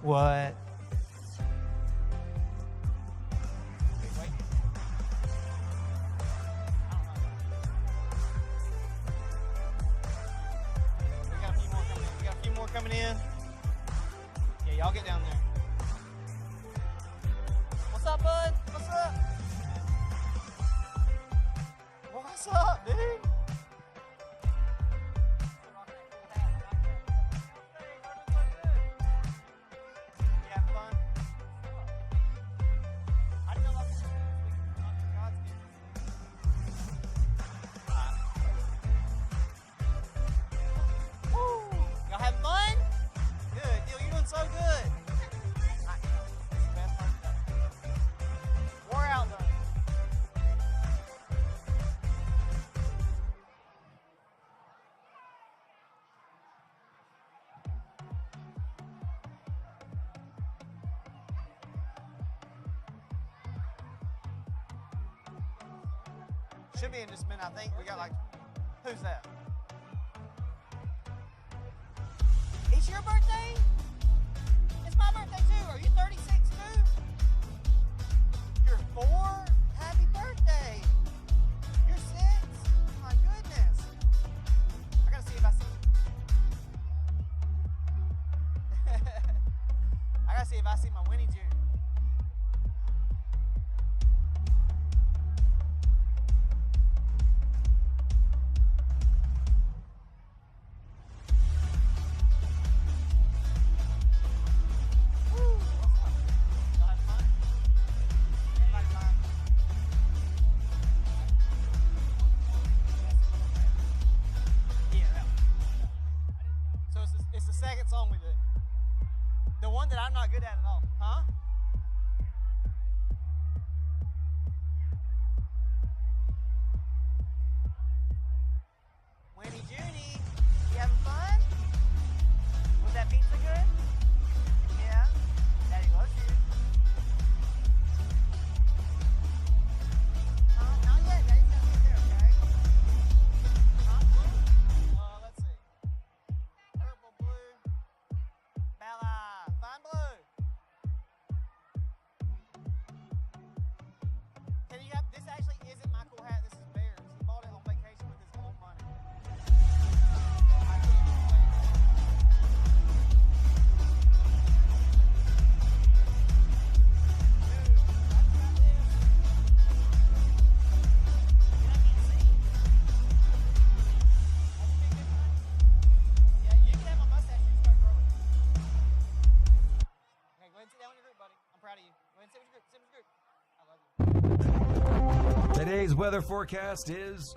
What? Wait. We got a few more coming in. We got a few more coming in. Yeah, y'all get down there. What's up, bud? What's up? What's up, dude? Should be in just a minute, I think. We got like, who's that? It's your birthday? It's my birthday too. Are you 36 too? You're 4? Happy birthday. You're 6? My goodness. I gotta see if I see. I gotta see if I see my Winnie June. Song we do. The one that I'm not good at all. Huh? Winnie Junie, you having fun? Was that pizza good? Yeah. Daddy loves you. Not yet. Daddy's gonna get there, okay? Blue? Let's see. Purple, blue. Bella, find blue. Can you have, this actually isn't my cool hat, this is Bear's. He bought it on vacation with his own money. I can't explain it. Dude, I got this. And I can't see. That's a big difference. Yeah, you can have my mustache, you start growing. Okay, go ahead and sit down with your group, buddy. I'm proud of you. Go ahead and sit with your group. Sit with your group. I love you. Today's weather forecast is...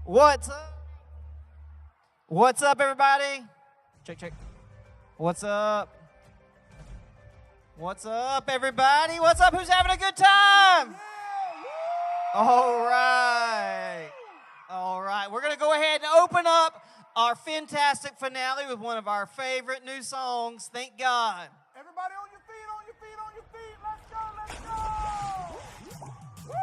What's up? What's up, everybody? Check, check. What's up? What's up, everybody? What's up? Who's having a good time? All right. All right. We're going to go ahead and open up our fantastic finale with one of our favorite new songs, Thank God. Everybody on your feet, on your feet, on your feet. Let's go, let's go. Woo!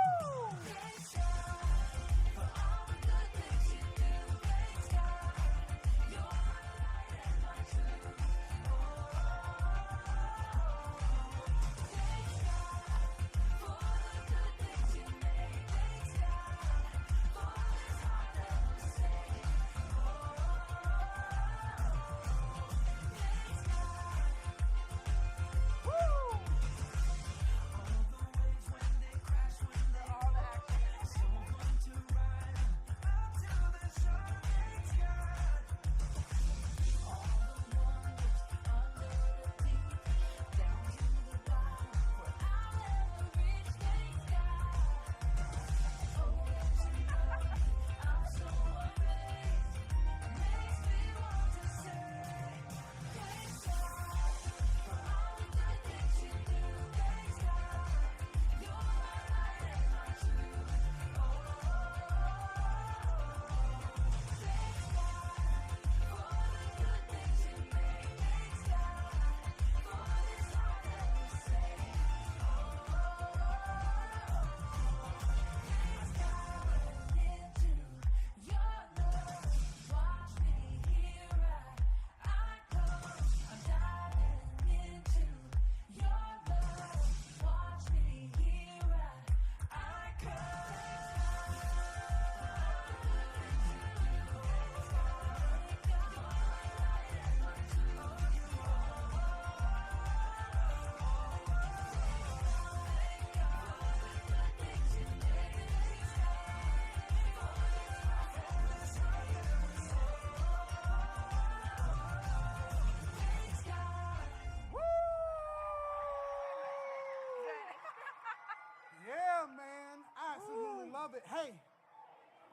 it. Hey,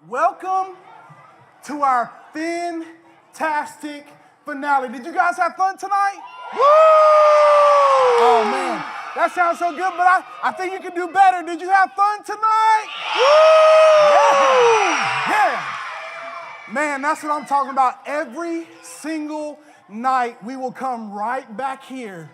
welcome to our fantastic finale. Did you guys have fun tonight? Woo! Oh, man. That sounds so good, but I think you can do better. Did you have fun tonight? Woo! Yeah. Man, that's what I'm talking about. Every single night, we will come right back here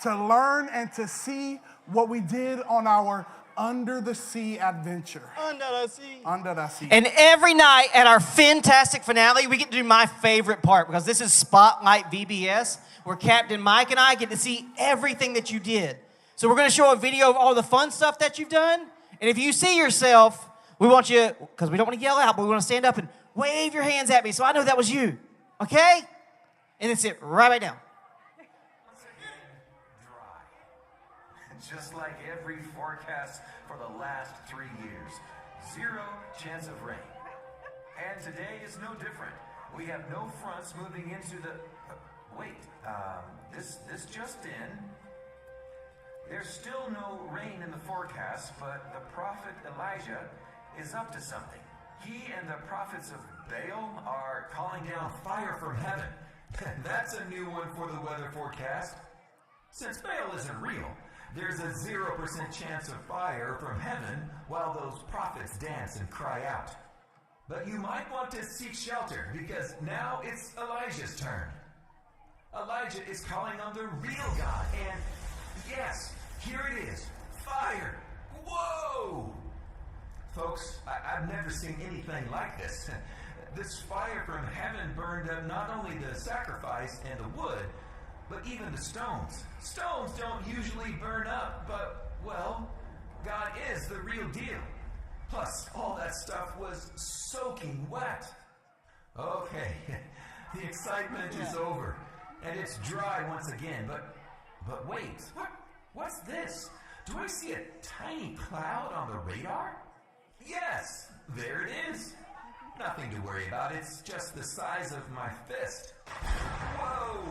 to learn and to see what we did on our Under the Sea adventure. Under the sea. Under the Sea. And every night at our fantastic finale, we get to do my favorite part because this is Spotlight VBS, where Captain Mike and I get to see everything that you did. So we're going to show a video of all the fun stuff that you've done. And if you see yourself, we want you, because we don't want to yell out, but we want to stand up and wave your hands at me so I know that was you. Okay? And then sit right back down. Just like every forecast for the last 3 years. 0 chance of rain. And today is no different. We have no fronts moving into the... this just in. There's still no rain in the forecast, but the prophet Elijah is up to something. He and the prophets of Baal are calling down fire from heaven. That's a new one for the weather forecast. Since Baal isn't real, there's a 0% chance of fire from heaven while those prophets dance and cry out. But you might want to seek shelter because now it's Elijah's turn. Elijah is calling on the real God, and yes, here it is, fire. Whoa! Folks, I've never seen anything like this. This fire from heaven burned up not only the sacrifice and the wood, but even the stones. Stones don't usually burn up, but, well, God is the real deal. Plus, all that stuff was soaking wet. Okay, the excitement is over, and it's dry once again, but wait, what's this? Do I see a tiny cloud on the radar? Yes, there it is. Nothing to worry about, it's just the size of my fist. Whoa!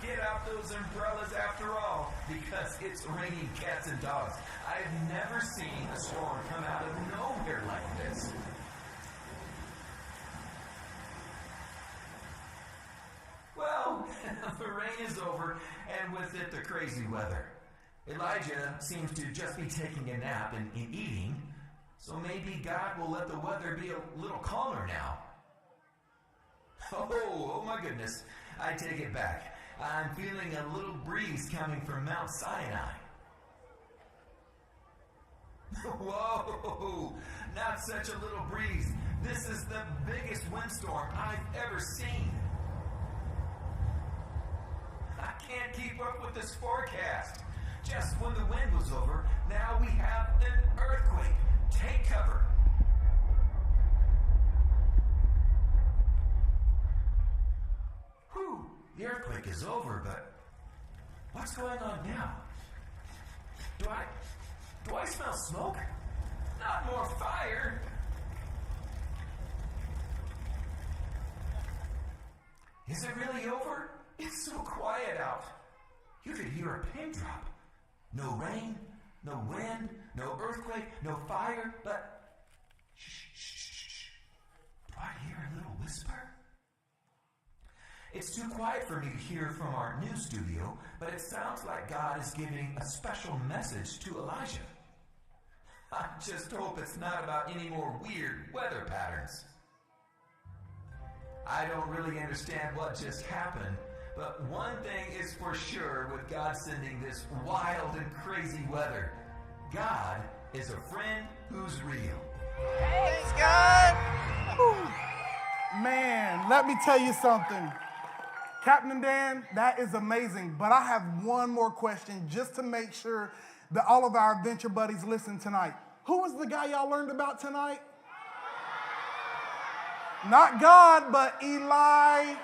Get out those umbrellas after all, because it's raining cats and dogs. I've never seen a storm come out of nowhere like this. Well, the rain is over, and with it the crazy weather. Elijah seems to just be taking a nap and eating, so maybe God will let the weather be a little calmer now. Oh my goodness, I take it back. I'm feeling a little breeze coming from Mount Sinai. Whoa, not such a little breeze. This is the biggest windstorm I've ever seen. I can't keep up with this forecast. Just when the wind was over, now we have an earthquake. Take cover. Whew, the earthquake is over, but what's going on now? Do I smell smoke? Not more fire. Is it really over? It's so quiet out. You could hear a pin drop. No rain, no wind, no earthquake, no fire, but shh. Do I hear a little whisper? It's too quiet for me to hear from our new studio, but it sounds like God is giving a special message to Elijah. I just hope it's not about any more weird weather patterns. I don't really understand what just happened, but one thing is for sure with God sending this wild and crazy weather. God is a friend who's real. Thanks, God. Man, let me tell you something. Captain Dan, that is amazing. But I have one more question just to make sure that all of our adventure buddies listen tonight. Who was the guy y'all learned about tonight? Not God, but Elijah,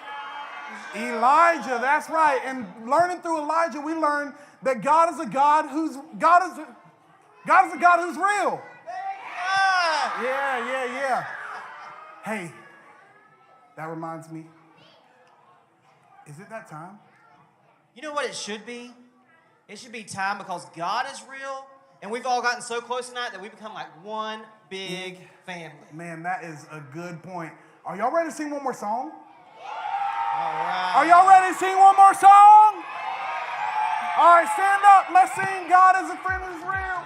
that's right. And learning through Elijah, we learned that God is a God who's real. Yeah. Hey, that reminds me. Is it that time? You know what it should be? It should be time because God is real And we've all gotten so close tonight that we become like one big family. Man, that is a good point. Are y'all ready to sing one more song? All right. Are y'all ready to sing one more song? All right, stand up. Let's sing God is a Friend Who's Real.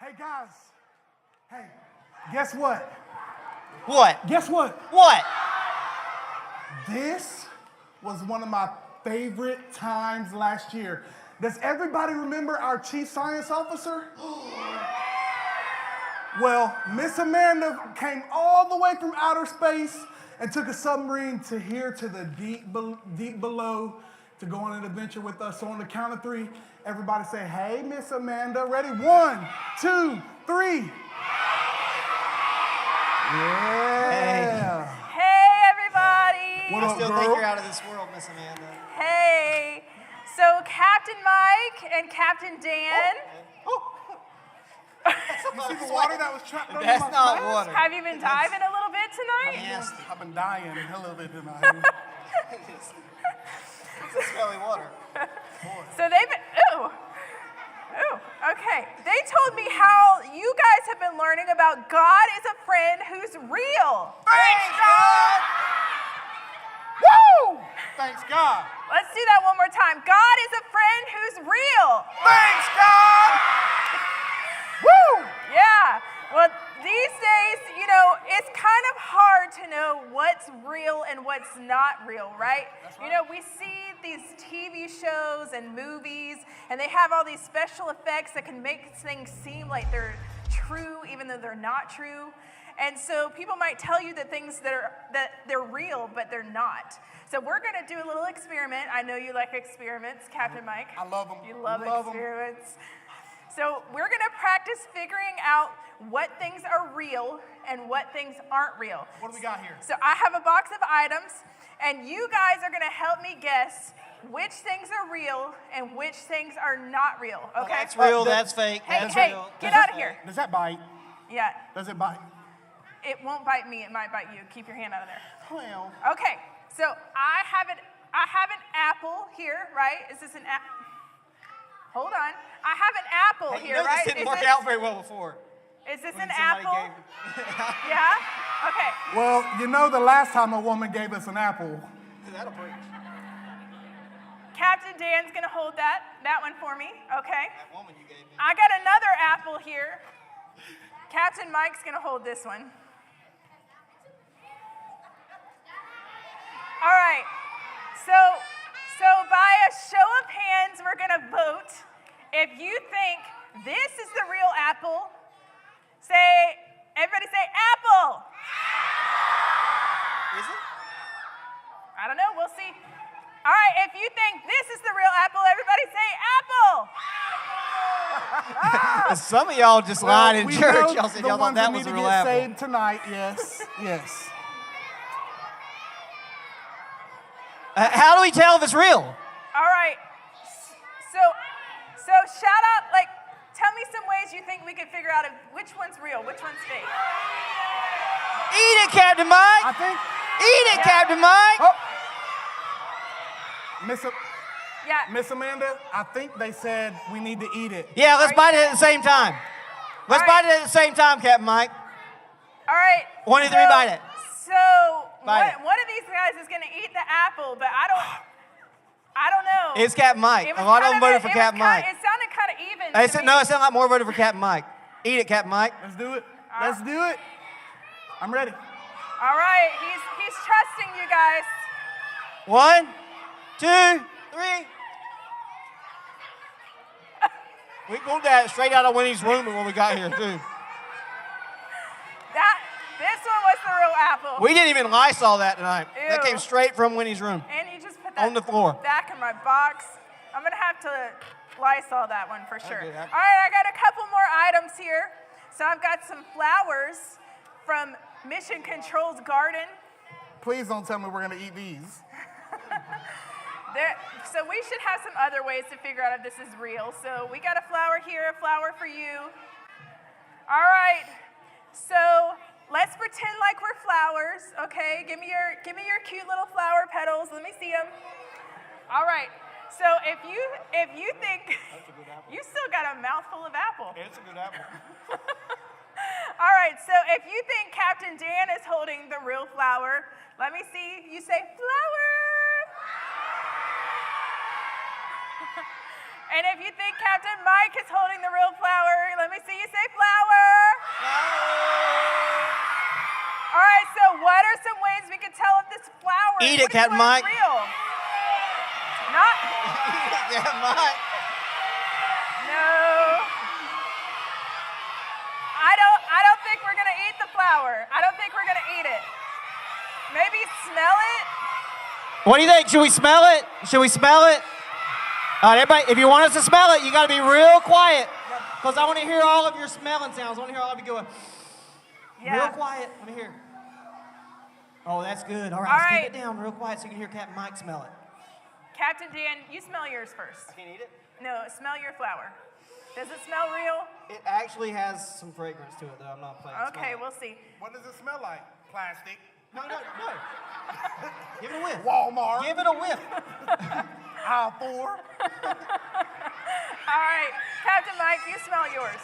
Hey, guys. Hey, guess what? What? Guess what? What? This was one of my favorite times last year. Does everybody remember our chief science officer? Well, Miss Amanda came all the way from outer space and took a submarine to here to the deep below to go on an adventure with us. So on the count of three, everybody say, hey, Miss Amanda. Ready? 1, 2, 3. Yeah. Hey, everybody. What I up, still girl? think you're out of this world, Miss Amanda. Hey. So Captain Mike and Captain Dan, You see the water that was trapped under That's my not glass? water. have you been diving a little bit tonight? Nasty. I've been dying a little bit tonight. It's smelly water. So they've been, okay. They told me how you guys have been learning about God is a friend who's real. Thanks, God! Woo! Thanks, God. Let's do that one more time. God is a friend who's real. Thanks, God! Woo! Yeah. Well, these days, you know, it's kind of hard to know what's real and what's not real, right? You know, we see these TV shows and movies, and they have all these special effects that can make things seem like they're true, even though they're not true. And so people might tell you that they're real, but they're not. So we're going to do a little experiment. I know you like experiments, Captain Mike. I love them. You love 'em. experiments. So we're going to practice figuring out what things are real and what things aren't real. What do we got here? So I have a box of items, and you guys are going to help me guess which things are real and which things are not real, okay? That's real, that's fake, Hey, that's hey, real. get out of here. Does that bite? Yeah, Does it bite? it won't bite me, it might bite you. Keep your hand out of there. Well. Okay, so I have an apple here, right? Is this an apple? Hold on. I have an apple Hey, you here, know right? this didn't Is work this- out very well before. Is this when an somebody apple? gave- Yeah? Okay. Well, you know the last time a woman gave us an apple, That'll preach. Captain Dan's gonna hold that one for me, okay? That woman you gave me. I got another apple here. Captain Mike's gonna hold this one. All right, so by a show of hands, we're gonna vote. If you think this is the real apple, everybody say apple. Is it? I don't know, we'll see. All right, if you think this is the real apple, everybody say apple. Some of y'all just lied in We church. know Y'all said the y'all ones thought that that was need a to real get apple. saved tonight. Yes, yes. How do we tell if it's real? All right, so shout out, tell me some ways you think we could figure out which one's real, which one's fake. Eat it, Captain Mike. I think Eat it, Captain Mike. oh, Yeah. Miss Amanda, I think they said we need to eat it. Yeah, let's bite it at the same time. Let's bite it at the same time, Captain Mike. All right. 1, 2, 3, bite it. So Bite it. one of these guys is gonna eat the apple, but I don't know. It's Captain Mike. It A was lot of kind them voted for it Captain was Mike. It sounded kind of even. It to said, me. no, it sounded like more voted for Captain Mike. Eat it, Captain Mike. Let's do it. Let's do it. I'm ready. All right, he's trusting you guys. 1, 2, 3. We pulled that straight out of Winnie's room when we got here, too. This one was the real apple. We didn't even Lysol that tonight. That Ew. came straight from Winnie's room. And you just put that On the floor. back in my box. I'm gonna have to Lysol that one for sure. Okay, All right, I got a couple more items here. So I've got some flowers from Mission Control's garden. Please don't tell me we're gonna eat these. So we should have some other ways to figure out if this is real. So we got a flower here, a flower for you. All right, so let's pretend like we're flowers, okay? Give me your cute little flower petals. Let me see them. All right. So if you think you still got a mouthful of apple. It's a good apple. All right. So if you think Captain Dan is holding the real flower, let me see. You say flower. And if you think Captain Mike is holding the real flower, let me see you say flower. All right, so what are some ways we could tell if this flower Eat it, which Captain one is Mike. real? Not. Yeah, Mike. No. I don't think we're gonna eat the flower. I don't think we're gonna eat it. Maybe smell it. What do you think? Should we smell it? Should we smell it? All right, everybody, if you want us to smell it, you got to be real quiet because I want to hear all of your smelling sounds. I want to hear all of you going Yeah. real quiet. Let me hear. Oh, that's good. All right, All let's right. keep it down real quiet so you can hear Captain Mike smell it. Captain Dan, you smell yours first. Can't eat it? No, smell your flower. Does it smell real? It actually has some fragrance to it, though. I'm not playing. Okay, Smell it. we'll see. What does it smell like? Plastic. No. Give it a whiff. Walmart. Give it a whiff. Aisle 4. All right, Captain Mike, you smell yours.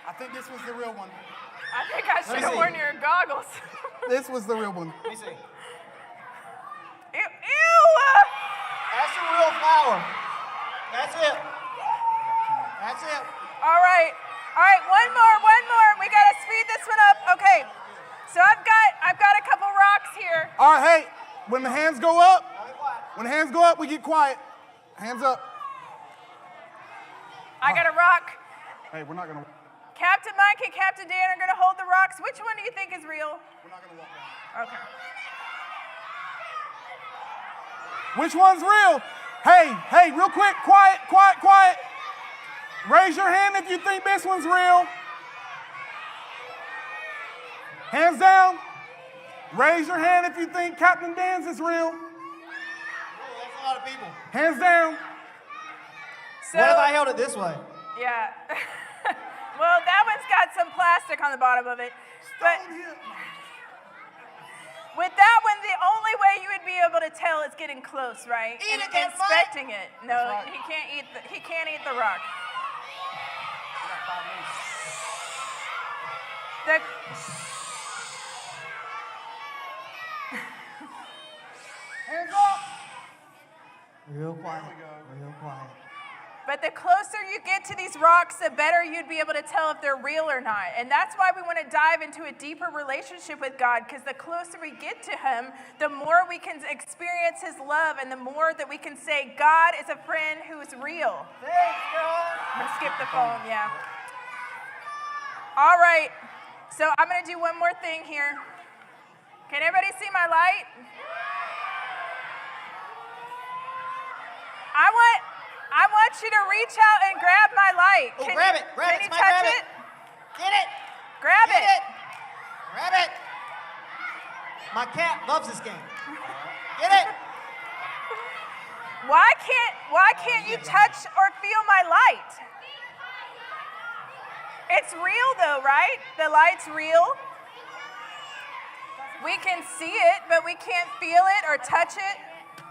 I think this was the real one. I think I should have see. worn your goggles. This was the real one. Let me see. Ew! That's a real flower. That's it. That's it. All right, one more. We gotta speed this one up. Okay, so I've got a couple rocks here. All right, hey, when the hands go up, we get quiet. Hands up. I got a rock. Hey, we're not gonna Captain Mike and Captain Dan are gonna hold the rocks. Which one do you think is real? walk down. Okay. Which one's real? Hey, real quick, quiet. Raise your hand if you think this one's real. Hands down. Raise your hand if you think Captain Dan's is real. Oh, that's a lot of people. Hands down. So, What if I held it this way? Yeah. Well, that one's got some plastic on the bottom of it. But With that one, the only way you would be able to tell is getting close, right? Eat it, inspecting it. No, right. he can't eat the rock. The, Hands up. Real quiet. Real quiet. but the closer you get to these rocks, the better you'd be able to tell if they're real or not. And that's why we want to dive into a deeper relationship with God, because the closer we get to him, the more we can experience his love, and the more that we can say, God is a friend who is real. Thanks, God. I'm going to skip the phone, yeah. All right, so I'm going to do one more thing here. Can everybody see my light? I want you to reach out and grab my light. Oh, Can grab you, it. Grab can it. you Somebody touch grab it? Get it. Grab Get it. it. Grab it. My cat loves this game. Get it. Why can't you touch or feel my light? It's real though, right? The light's real. We can see it, but we can't feel it or touch it.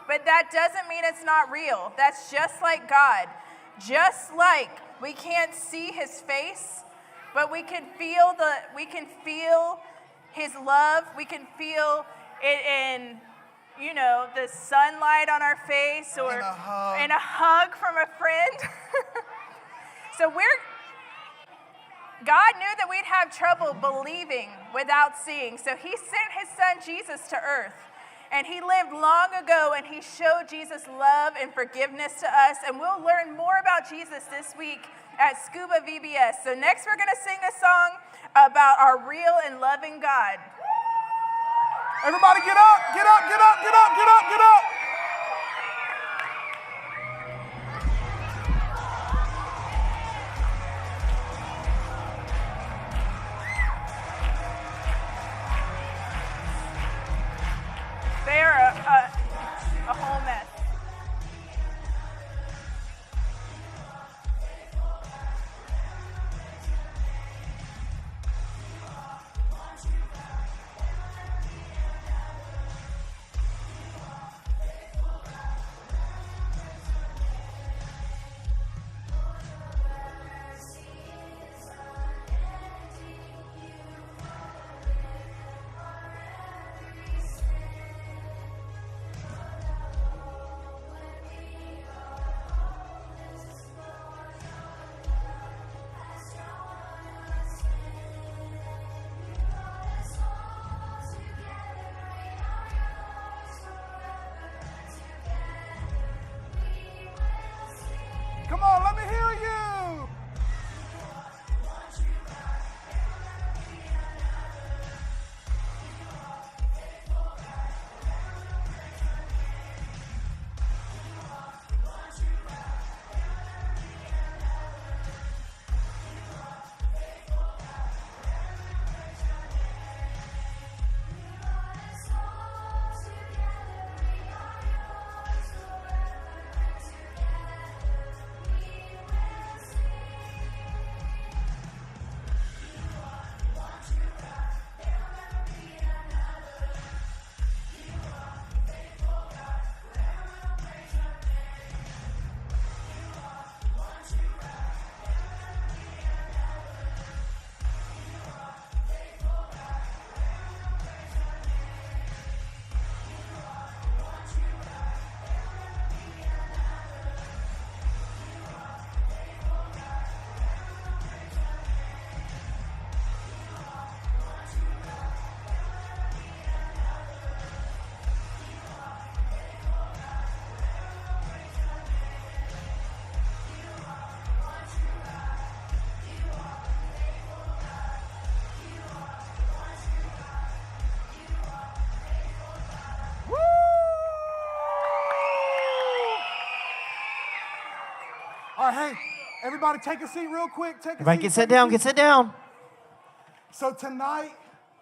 But that doesn't mean it's not real. That's just like God. Just like we can't see his face, but we can feel his love. We can feel it in, the sunlight on our face, or in a hug from a friend. So God knew that we'd have trouble believing without seeing. So he sent his son Jesus to earth. And he lived long ago, and he showed Jesus love and forgiveness to us. And we'll learn more about Jesus this week at SCUBA VBS. So next we're going to sing a song about our real and loving God. Everybody get up, get up, get up, get up, get up, get up. They're a whole mess. Come on, let me hear you. All right, hey, everybody take a seat real quick. Take a Everybody seat. get sit down. Get sit down. So tonight,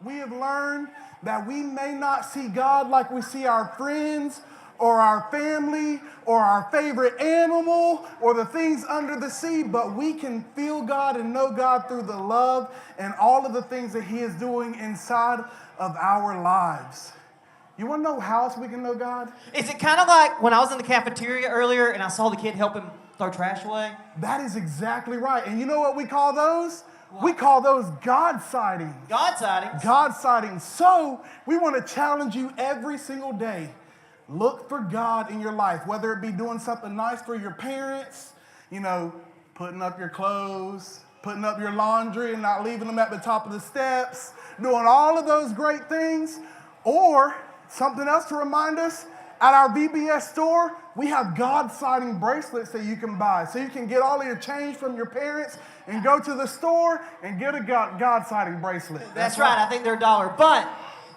we have learned that we may not see God like we see our friends or our family or our favorite animal or the things under the sea, but we can feel God and know God through the love and all of the things that he is doing inside of our lives. You want to know how else we can know God? Is it kind of like when I was in the cafeteria earlier and I saw the kid help him throw trash away? That is exactly right. And you know what we call those? What? We call those God sightings. God sightings? God sightings. So we want to challenge you every single day. Look for God in your life, whether it be doing something nice for your parents, you know, putting up your clothes, putting up your laundry and not leaving them at the top of the steps, doing all of those great things, or something else to remind us, at our VBS store, we have God sighting bracelets that you can buy. So you can get all of your change from your parents and go to the store and get a God sighting bracelet. That's right, I think they're $1. But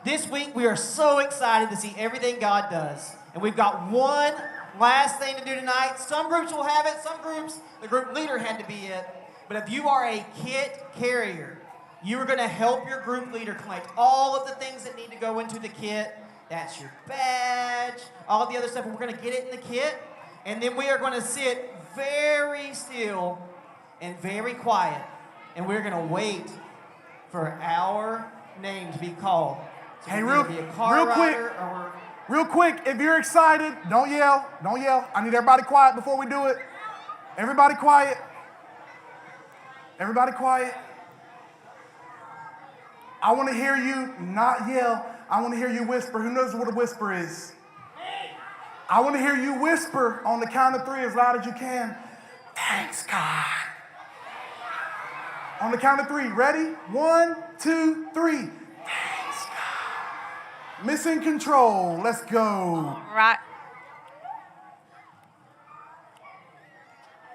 this week we are so excited to see everything God does. And we've got one last thing to do tonight. Some groups will have it, some groups, the group leader had to be it. But if you are a kit carrier, you are going to help your group leader collect all of the things that need to go into the kit. That's your badge, all the other stuff. We're going to get it in the kit, and then we are going to sit very still and very quiet, and we're going to wait for our name to be called. So hey, real quick, if you're excited, don't yell. I need everybody quiet before we do it. Everybody quiet. Everybody quiet. I want to hear you not yell. I want to hear you whisper. Who knows what a whisper is? I want to hear you whisper on the count of 3 as loud as you can. Thanks, God. On the count of 3. Ready? 1, 2, 3. Thanks, God. Missing control. Let's go.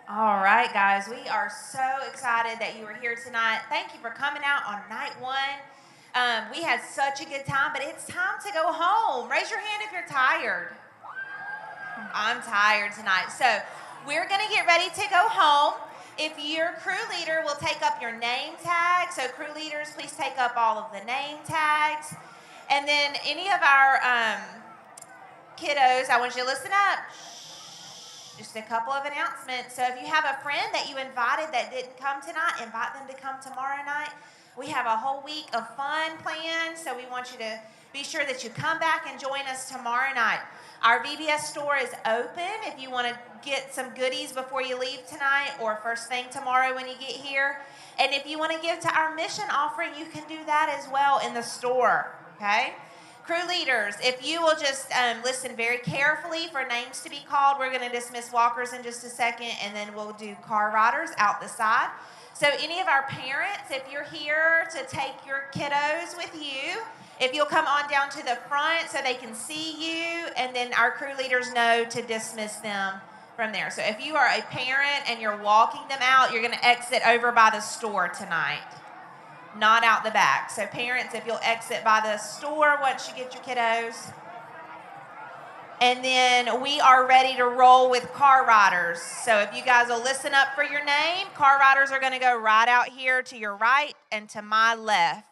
All right, guys. We are so excited that you are here tonight. Thank you for coming out on night 1. We had such a good time, but it's time to go home. Raise your hand if you're tired. I'm tired tonight. So we're going to get ready to go home. If your crew leader will take up your name tag. So crew leaders, please take up all of the name tags. And then any of our kiddos, I want you to listen up. Just a couple of announcements. So if you have a friend that you invited that didn't come tonight, invite them to come tomorrow night. We have a whole week of fun planned, so we want you to be sure that you come back and join us tomorrow night. Our VBS store is open if you want to get some goodies before you leave tonight or first thing tomorrow when you get here. And if you want to give to our mission offering, you can do that as well in the store, okay? Crew leaders, if you will just listen very carefully for names to be called. We're going to dismiss walkers in just a second, and then we'll do car riders out the side. So any of our parents, if you're here to take your kiddos with you, if you'll come on down to the front so they can see you, and then our crew leaders know to dismiss them from there. So if you are a parent and you're walking them out, you're going to exit over by the store tonight, not out the back. So parents, if you'll exit by the store once you get your kiddos. And then we are ready to roll with car riders. So if you guys will listen up for your name, car riders are going to go right out here to your right and to my left.